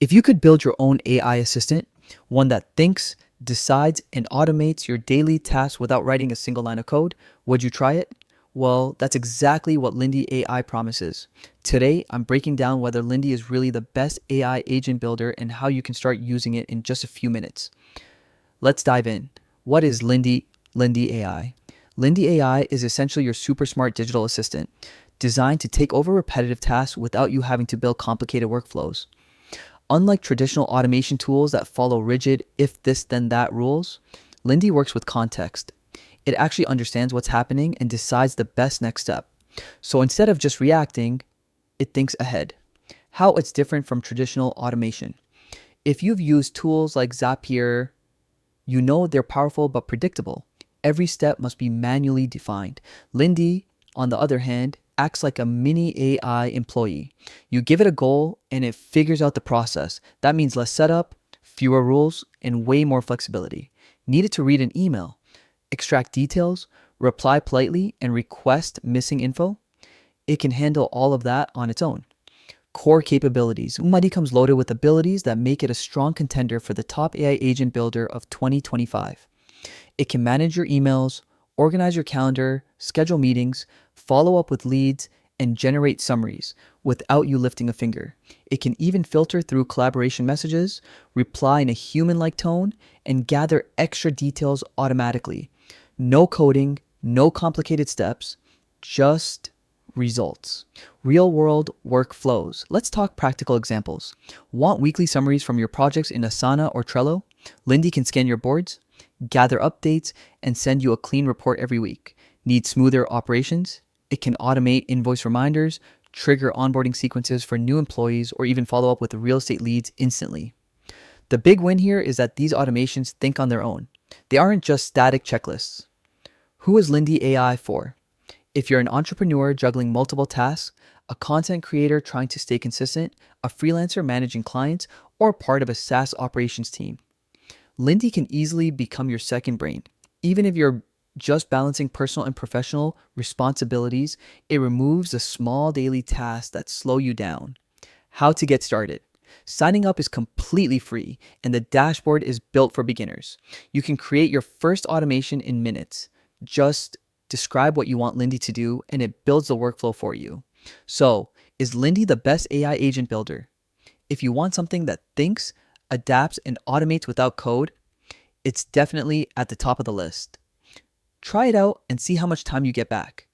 If you could build your own AI assistant, one that thinks, decides, and automates your daily tasks without writing a single line of code, would you try it? Well, that's exactly what Lindy AI promises. Today, I'm breaking down whether Lindy is really the best AI agent builder and how you can start using it in just a few minutes. Let's dive in. What is Lindy AI? Lindy AI is essentially your super smart digital assistant, designed to take over repetitive tasks without you having to build complicated workflows. Unlike traditional automation tools that follow rigid if this then that rules, Lindy works with context. It actually understands what's happening and decides the best next step. So instead of just reacting, it thinks ahead. How it's different from traditional automation. If you've used tools like Zapier, you know they're powerful but predictable. Every step must be manually defined. Lindy, on the other hand, acts like a mini AI employee. You give it a goal and it figures out the process. That means less setup, fewer rules, and way more flexibility. Need it to read an email, extract details, reply politely, and request missing info? It can handle all of that on its own. Core capabilities. Umadi comes loaded with abilities that make it a strong contender for the top AI agent builder of 2025. It can manage your emails, organize your calendar, schedule meetings, follow up with leads, and generate summaries without you lifting a finger. It can even filter through collaboration messages, reply in a human-like tone, and gather extra details automatically. No coding, no complicated steps, just results. Real-world workflows. Let's talk practical examples. Want weekly summaries from your projects in Asana or Trello? Lindy can scan your boards, gather updates, and send you a clean report every week. Need smoother operations? It can automate invoice reminders, trigger onboarding sequences for new employees, or even follow up with real estate leads instantly. The big win here is that these automations think on their own. They aren't just static checklists. Who is Lindy AI for? If you're an entrepreneur juggling multiple tasks, a content creator trying to stay consistent, a freelancer managing clients, or part of a SaaS operations team, Lindy can easily become your second brain. Even if you're just balancing personal and professional responsibilities, it removes the small daily tasks that slow you down. How to get started. Signing up is completely free, and the dashboard is built for beginners. You can create your first automation in minutes. Just describe what you want Lindy to do, and it builds the workflow for you. So, is Lindy the best AI agent builder? If you want something that thinks, adapts, and automates without code, it's definitely at the top of the list. Try it out and see how much time you get back.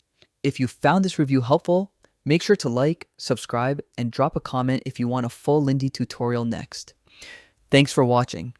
If you found this review helpful, make sure to like, subscribe, and drop a comment if you want a full Lindy tutorial next. Thanks for watching.